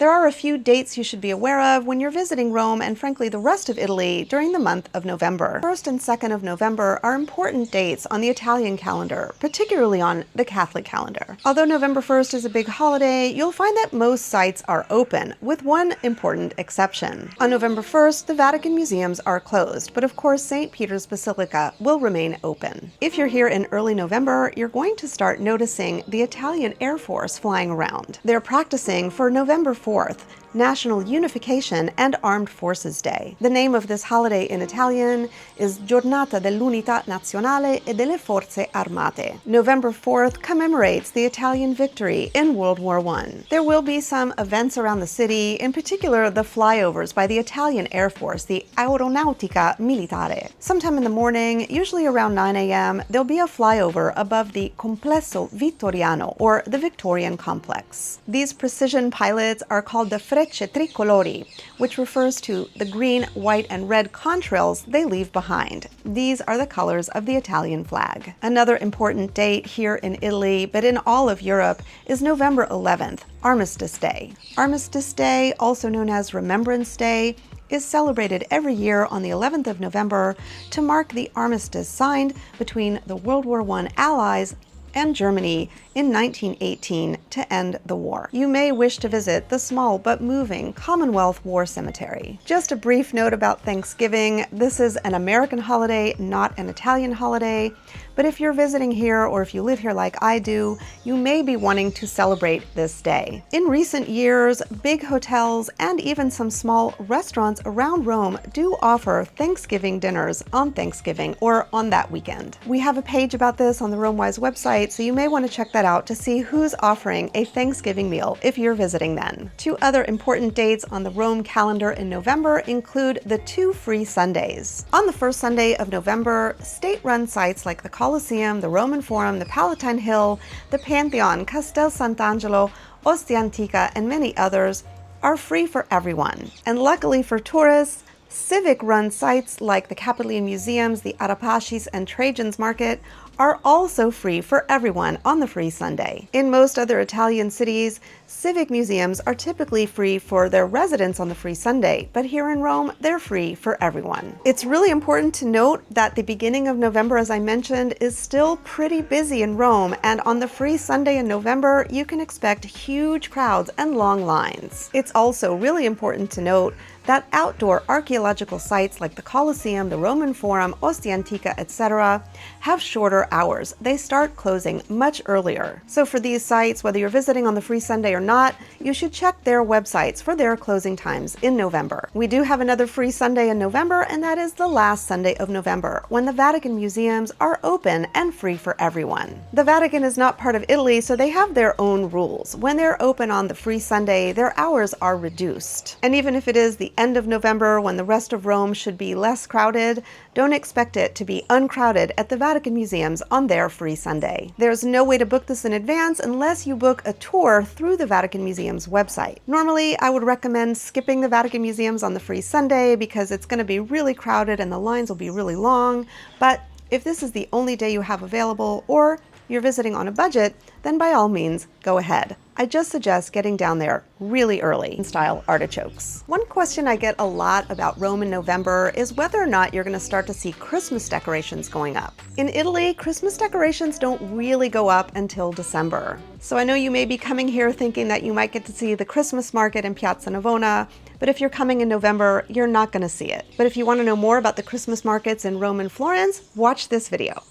There are a few dates you should be aware of when you're visiting Rome and frankly the rest of Italy during the month of November. 1st and 2nd of November are important dates on the Italian calendar, particularly on the Catholic calendar. Although November 1st is a big holiday, you'll find that most sites are open, with one important exception. On November 1st, the Vatican museums are closed, but of course St. Peter's Basilica will remain open. If you're here in early November, you're going to start noticing the Italian Air Force flying around. They're practicing for November 4th, National Unification and Armed Forces Day. The name of this holiday in Italian is Giornata dell'Unità Nazionale e delle Forze Armate. November 4th commemorates the Italian victory in World War I. There will be some events around the city, in particular the flyovers by the Italian Air Force, the Aeronautica Militare. Sometime in the morning, usually around 9 a.m., there'll be a flyover above the Complesso Vittoriano, or the Victorian Complex. These precision pilots are called the Frecce Tricolori, which refers to the green, white, and red contrails they leave behind. These are the colors of the Italian flag. Another important date here in Italy, but in all of Europe, is November 11th, Armistice Day. Armistice Day, also known as Remembrance Day, is celebrated every year on the 11th of November to mark the armistice signed between the World War I Allies and Germany in 1918 to end the war. You may wish to visit the small but moving Commonwealth War Cemetery. Just a brief note about Thanksgiving. This is an American holiday, not an Italian holiday. But if you're visiting here or if you live here like I do, you may be wanting to celebrate this day. In recent years, big hotels and even some small restaurants around Rome do offer Thanksgiving dinners on Thanksgiving or on that weekend. We have a page about this on the RomeWise website, so you may want to check that out to see who's offering a Thanksgiving meal if you're visiting then. Two other important dates on the Rome calendar in November include the 2 free Sundays. On the first Sunday of November, state-run sites like the Colosseum, the Roman Forum, the Palatine Hill, the Pantheon, Castel Sant'Angelo, Ostia Antica, and many others are free for everyone. And luckily for tourists, civic-run sites like the Capitoline Museums, the Arapashis, and Trajan's Market are also free for everyone on the free Sunday. In most other Italian cities, civic museums are typically free for their residents on the free Sunday, but here in Rome, they're free for everyone. It's really important to note that the beginning of November, as I mentioned, is still pretty busy in Rome, and on the free Sunday in November, you can expect huge crowds and long lines. It's also really important to note that outdoor archaeological sites like the Colosseum, the Roman Forum, Ostia Antica, etc. have shorter hours. They start closing much earlier. So for these sites, whether you're visiting on the free Sunday or not, you should check their websites for their closing times in November. We do have another free Sunday in November, and that is the last Sunday of November, when the Vatican museums are open and free for everyone. The Vatican is not part of Italy, so they have their own rules. When they're open on the free Sunday, their hours are reduced. And even if it is the end of November when the rest of Rome should be less crowded, don't expect it to be uncrowded at the Vatican museums on their free Sunday. There's no way to book this in advance unless you book a tour through the Vatican Museum's website. Normally, I would recommend skipping the Vatican museums on the free Sunday because it's going to be really crowded and the lines will be really long, but if this is the only day you have available or you're visiting on a budget, then by all means, go ahead. I just suggest getting down there really early in style artichokes. One question I get a lot about Rome in November is whether or not you're going to start to see Christmas decorations going up. In Italy, Christmas decorations don't really go up until December. So I know you may be coming here thinking that you might get to see the Christmas market in Piazza Navona, but if you're coming in November, you're not going to see it. But if you want to know more about the Christmas markets in Rome and Florence, watch this video.